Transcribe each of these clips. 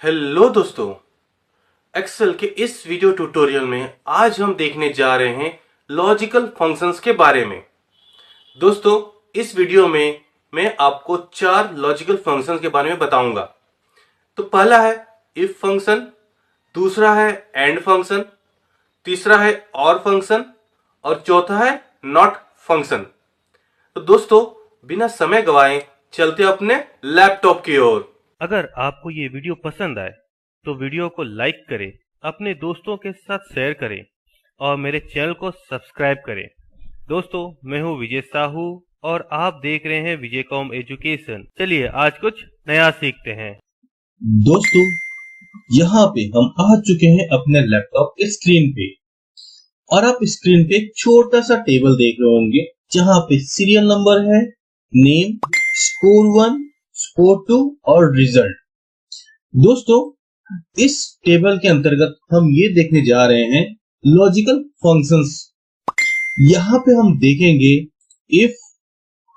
Hello दोस्तों, Excel के इस वीडियो ट्यूटोरियल में आज हम देखने जा रहे हैं लॉजिकल फंक्शंस के बारे में। दोस्तों, इस वीडियो में मैं आपको 4 लॉजिकल फंक्शंस के बारे में बताऊंगा। तो पहला है इफ फंक्शन, दूसरा है एंड फंक्शन, तीसरा है और फंक्शन और चौथा है नॉट फंक्शन। तो दोस्तों, बिना समय गवाए चलते अपने लैपटॉप की ओर। अगर आपको ये वीडियो पसंद आए तो वीडियो को लाइक करें, अपने दोस्तों के साथ शेयर करें और मेरे चैनल को सब्सक्राइब करें। दोस्तों, मैं हूँ विजय साहू और आप देख रहे हैं विजय कॉम एजुकेशन। चलिए आज कुछ नया सीखते हैं। दोस्तों, यहाँ पे हम आ चुके हैं अपने लैपटॉप के स्क्रीन पे और आप स्क्रीन पे एक छोटा सा टेबल देख रहे होंगे जहाँ पे सीरियल नंबर है, नेम, स्कोर 1, स्कोर 2 और रिजल्ट। दोस्तों, इस टेबल के अंतर्गत हम ये देखने जा रहे हैं लॉजिकल फंक्शंस। यहाँ पे हम देखेंगे इफ,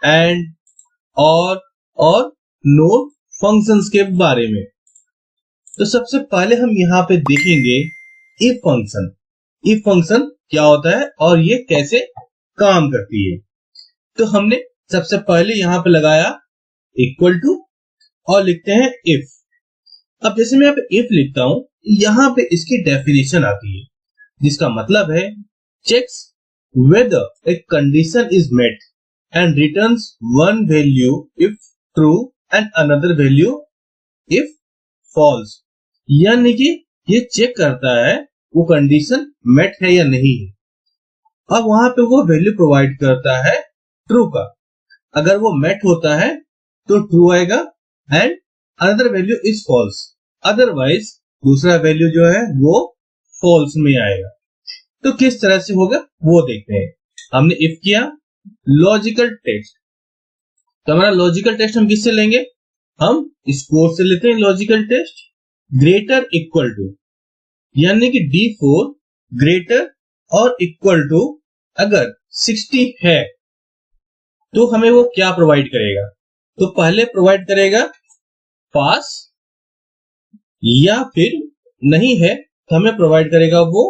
एंड, और नोट फंक्शंस के बारे में। तो सबसे पहले हम यहाँ पे देखेंगे इफ फंक्शन। इफ फंक्शन क्या होता है और ये कैसे काम करती है। तो हमने सबसे पहले यहाँ पे लगाया इक्वल टू और लिखते हैं इफ। अब जैसे मैं यहाँ पे इफ लिखता हूं, यहाँ पे इसकी डेफिनेशन आती है जिसका मतलब है checks whether a condition is met and returns one value if true and another value if false. यानी कि ये चेक करता है वो कंडीशन मेट है या नहीं है। अब वहां पे वो वैल्यू प्रोवाइड करता है ट्रू का। अगर वो मेट होता है तो ट्रू आएगा and another value is false, otherwise दूसरा वैल्यू जो है वो फॉल्स में आएगा। तो किस तरह से होगा वो देखते हैं। हमने इफ किया लॉजिकल टेस्ट, तो हमारा लॉजिकल टेस्ट हम किससे लेंगे? हम स्कोर से लेते हैं logical test. Greater equal to, यानी कि D4 ग्रेटर और इक्वल टू अगर 60 है तो हमें वो क्या प्रोवाइड करेगा? तो पहले प्रोवाइड करेगा पास, या फिर नहीं है तो हमें प्रोवाइड करेगा वो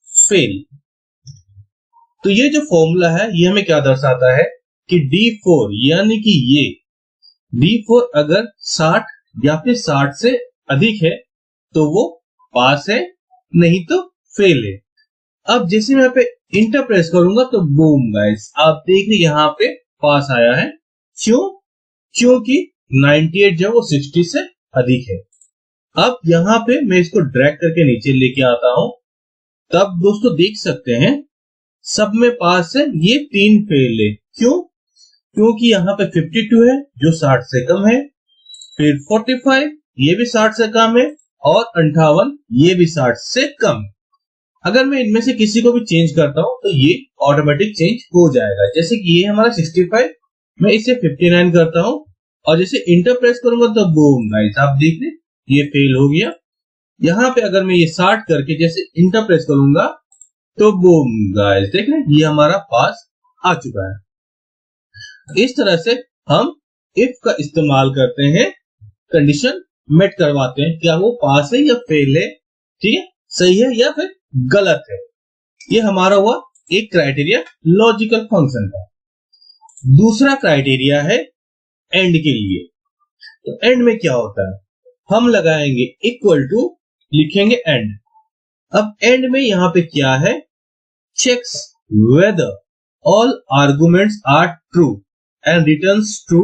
फेल। तो ये जो फॉर्मूला है ये हमें क्या दर्शाता है कि D4 यानी कि ये D4 अगर 60 या फिर 60 से अधिक है तो वो पास है, नहीं तो फेल है। अब जैसे मैं यहाँ पे इंटर प्रेस करूंगा तो बूम गाइस, आप देख रहे यहाँ पे पास आया है। क्यों? क्योंकि 98 जो वो 60 से अधिक है। अब यहाँ पे मैं इसको ड्रैग करके नीचे लेके आता हूं, तब दोस्तों देख सकते हैं सब में पास है, ये 3 फेल है। क्यों? क्योंकि यहाँ पे 52 है जो 60 से कम है, फिर 45 ये भी 60 से कम है और 58 ये भी 60 से कम। अगर मैं इनमें से किसी को भी चेंज करता हूं तो ये ऑटोमेटिक चेंज हो जाएगा। जैसे कि ये हमारा 65, मैं इसे 59 करता हूं और जैसे इंटर प्रेस करूंगा तो बूम गाइस, आप देख रहे ये फेल हो गया। यहाँ पे अगर मैं ये 60 करके जैसे इंटर प्रेस करूंगा तो बूम गाइस, देख रहे ये हमारा पास आ चुका है। इस तरह से हम इफ का इस्तेमाल करते हैं, कंडीशन मेट करवाते हैं, क्या वो पास है या फेल है, ठीक है, सही है या फिर गलत है। ये हमारा हुआ एक क्राइटेरिया लॉजिकल फंक्शन का। दूसरा क्राइटेरिया है एंड के लिए। तो एंड में क्या होता है? हम लगाएंगे इक्वल टू, लिखेंगे एंड। अब एंड में यहां पे क्या है? Checks whether all arguments are true and returns true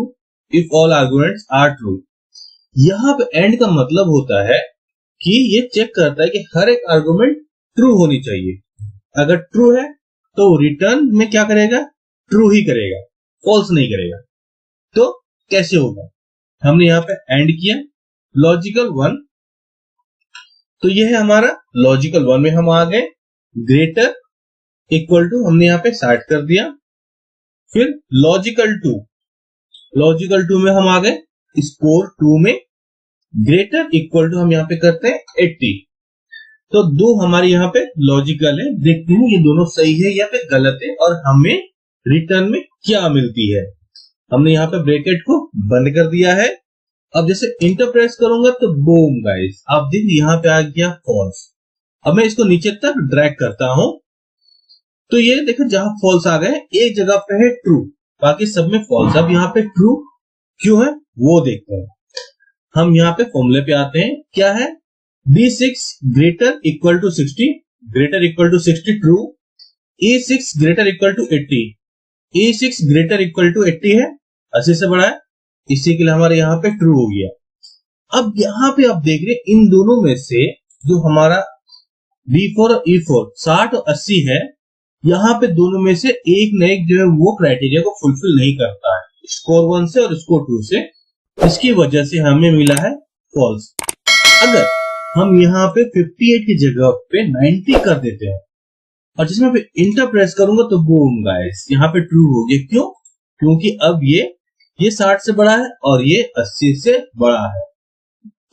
if all arguments are true. यहां पे एंड का मतलब होता है कि ये चेक करता है कि हर एक आर्गुमेंट ट्रू होनी चाहिए। अगर ट्रू है तो रिटर्न में क्या करेगा? ट्रू ही करेगा, फॉल्स नहीं करेगा। तो कैसे होगा? हमने यहां पे एंड किया लॉजिकल 1, तो यह है हमारा लॉजिकल 1 में हम आ गए। ग्रेटर इक्वल टू हमने यहां पे 60 कर दिया। फिर लॉजिकल 2, लॉजिकल 2 में हम आ गए स्कोर 2 में। ग्रेटर इक्वल टू हम यहां पे करते हैं 80। तो दो हमारे यहाँ पे लॉजिकल है, देखते हैं ये दोनों सही है या फिर गलत है और हमें रिटर्न में क्या मिलती है। हमने यहाँ पे ब्रैकेट को बंद कर दिया है अब जैसे इंटर प्रेस करूंगा तो बूम गाइस, आप देखिए यहाँ पे आ गया फॉल्स। अब मैं इसको नीचे तक ड्रैग करता हूं तो ये देखो जहां फॉल्स आ गए एक जगह पे है ट्रू, बाकी सब में फॉल्स। अब यहाँ पे ट्रू क्यों है वो देखते हैं। हम यहाँ पे फॉर्मूले पे आते हैं, क्या है B6 greater equal to 60, greater equal to 60 true, E6 greater equal to 80, E6 greater equal to 80 है, 80 से बड़ा है, इसी के लिए हमारे यहाँ पे ट्रू हो गया। अब यहाँ पे आप देख रहे हैं इन दोनों में से जो हमारा B4 और E4 60 और 80 है, यहाँ पे दोनों में से एक न एक जो है वो क्राइटेरिया को फुलफिल नहीं करता है, स्कोर 1 से और स्कोर 2 से, इसकी वजह से हमें मिला है फॉल्स। अगर हम यहाँ पे 58 की जगह पे 90 कर देते हैं और जिसमें पे इंटर प्रेस करूंगा तो बूम गाइस यहाँ पे ट्रू हो गया। क्यों? क्योंकि अब ये 60 से बड़ा है और ये 80 से बड़ा है।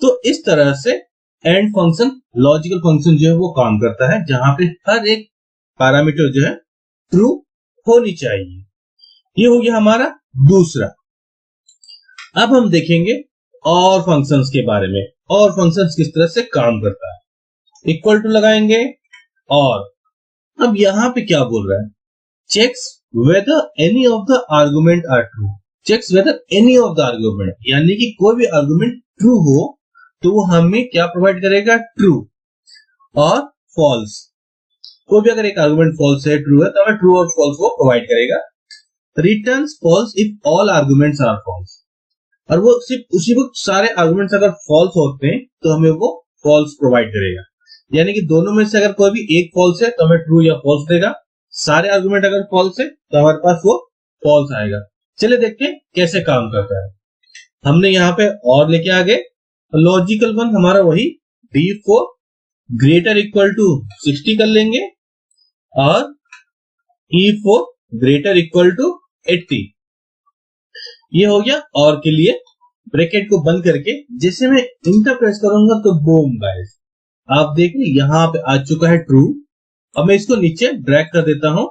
तो इस तरह से एंड फंक्शन, लॉजिकल फंक्शन जो है वो काम करता है, जहां पे हर एक पैरामीटर जो है ट्रू होनी चाहिए। ये हो गया हमारा दूसरा। अब हम देखेंगे और फंक्शंस के बारे में, और फंक्शंस किस तरह से काम करता है। इक्वल टू लगाएंगे और अब यहां पे क्या बोल रहा है, checks whether any of the argument are true, checks whether any of the argument, यानी कि कोई भी आर्गुमेंट ट्रू हो तो वो हमें क्या प्रोवाइड करेगा, ट्रू और फॉल्स। कोई भी अगर एक आर्गुमेंट फॉल्स है ट्रू है तो हमें ट्रू और फॉल्स वो प्रोवाइड करेगा। Returns false if all arguments are false, और वो सिर्फ उसी वक्त सारे आर्गुमेंट्स अगर फॉल्स होते हैं तो हमें वो फॉल्स प्रोवाइड करेगा। यानी कि दोनों में से अगर कोई भी एक फॉल्स है तो हमें ट्रू या फॉल्स देगा, सारे आर्गुमेंट अगर फॉल्स है तो हमारे पास वो फॉल्स आएगा। चलिए देखते हैं कैसे काम करता है। हमने यहाँ पे और लेके आ गए, लॉजिकल वन हमारा वही D4 ग्रेटर इक्वल टू 60 कर लेंगे और E4 ग्रेटर इक्वल टू 80। ये हो गया और के लिए, ब्रैकेट को बंद करके जैसे मैं इंटर प्रेस करूंगा तो बूम गाइस, आप देखिए यहां पे आ चुका है ट्रू। अब मैं इसको नीचे ड्रैग कर देता हूं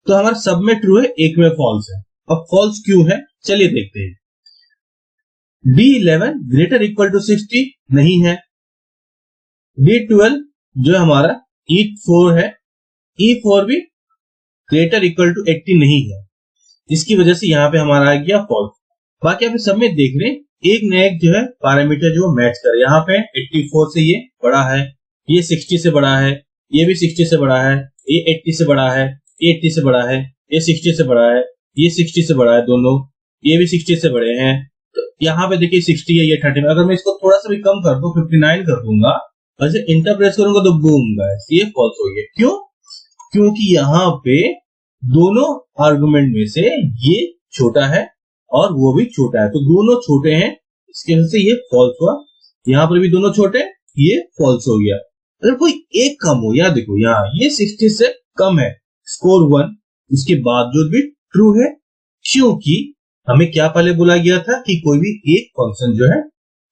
तो हमारे सब में ट्रू है, एक में फॉल्स है। अब फॉल्स क्यों है चलिए देखते हैं। D11 ग्रेटर इक्वल टू 60 नहीं है, D12 जो हमारा E4 है, E4 भी ग्रेटर इक्वल टू 80 नहीं है, जिसकी वजह से यहाँ पे हमारा आ गया फॉल्स। बाकी आप सब में देख रहे हैं एक न एक जो है पैरामीटर जो मैच कर, यहाँ पे 84 से ये बड़ा है, ये 60 से बड़ा है, ये भी 60 से बड़ा है, ये 80 से बड़ा है, ये 80 से बड़ा है, ये 60 से बड़ा है, ये 60 से बड़ा है, दोनों ये भी 60 से बड़े हैं। तो यहाँ पे देखिए 60 है, ये 30। अगर मैं इसको थोड़ा सा भी कम कर दूं 59 कर दूंगा, ऐसे इंटर प्रेस करूंगा तो बूम गाइस ये फॉल्स हो गया। क्यों? क्योंकि यहाँ पे दोनों आर्गुमेंट में से ये छोटा है और वो भी छोटा है, तो दोनों छोटे हैं, इसके वजह से ये फॉल्स हुआ। यहाँ पर भी दोनों छोटे, ये फॉल्स हो गया। अगर कोई एक कम हो, या देखो यहाँ ये 60 से कम है, स्कोर 1, उसके बावजूद भी ट्रू है, क्योंकि हमें क्या पहले बोला गया था कि कोई भी एक फंक्शन जो है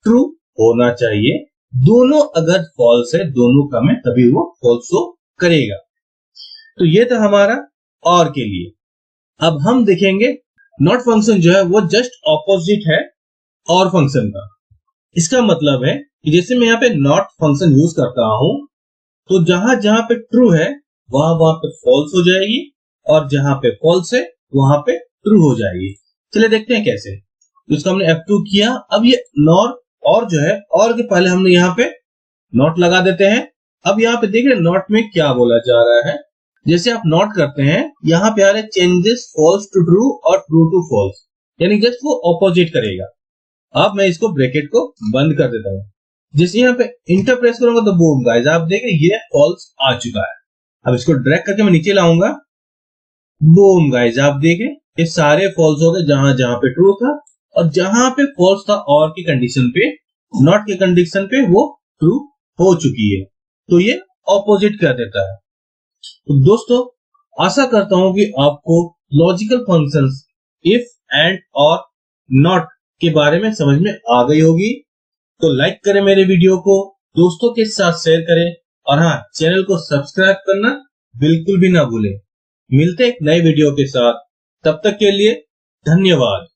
ट्रू होना चाहिए, दोनों अगर फॉल्स है, दोनों कम है, तभी वो फॉल्स हो करेगा। तो ये था हमारा और के लिए। अब हम देखेंगे नॉट फंक्शन जो है वो जस्ट ऑपोजिट है और फंक्शन का। इसका मतलब है कि जैसे मैं यहाँ पे नॉट फंक्शन यूज करता हूं तो जहां जहां पे ट्रू है वहां वहां पे फॉल्स हो जाएगी, और जहां पे फॉल्स है वहां पे ट्रू हो जाएगी। चलिए देखते हैं कैसे। तो इसको हमने F2 किया। अब ये नॉट और जो है, और के पहले हमने यहाँ पे नॉट लगा देते हैं। अब यहाँ पे देख रहे नॉट में क्या बोला जा रहा है, जैसे आप नॉट करते हैं यहाँ पे आ रहा है चेंजेस फॉल्स टू ट्रू और ट्रू टू फॉल्स, यानी जस्ट वो ऑपोजिट करेगा। अब मैं इसको ब्रैकेट को बंद कर देता हूं, जैसे यहाँ पे इंटर प्रेस करूंगा तो बूम गाइस आप देख रहे ये फॉल्स आ चुका है। अब इसको ड्रैग करके मैं नीचे लाऊंगा, बूम गाइस आप देखें ये सारे फॉल्स हो गए, जहां जहां पे ट्रू था और जहां पे फॉल्स था और की कंडीशन पे, नॉट की कंडीशन पे वो ट्रू हो चुकी है, तो ये ऑपोजिट कर देता है। तो दोस्तों आशा करता हूं कि आपको लॉजिकल फंक्शंस इफ, एंड और नॉट के बारे में समझ में आ गई होगी। तो लाइक करें मेरे वीडियो को, दोस्तों के साथ शेयर करें, और हाँ चैनल को सब्सक्राइब करना बिल्कुल भी ना भूलें। मिलते हैं एक नए वीडियो के साथ, तब तक के लिए धन्यवाद।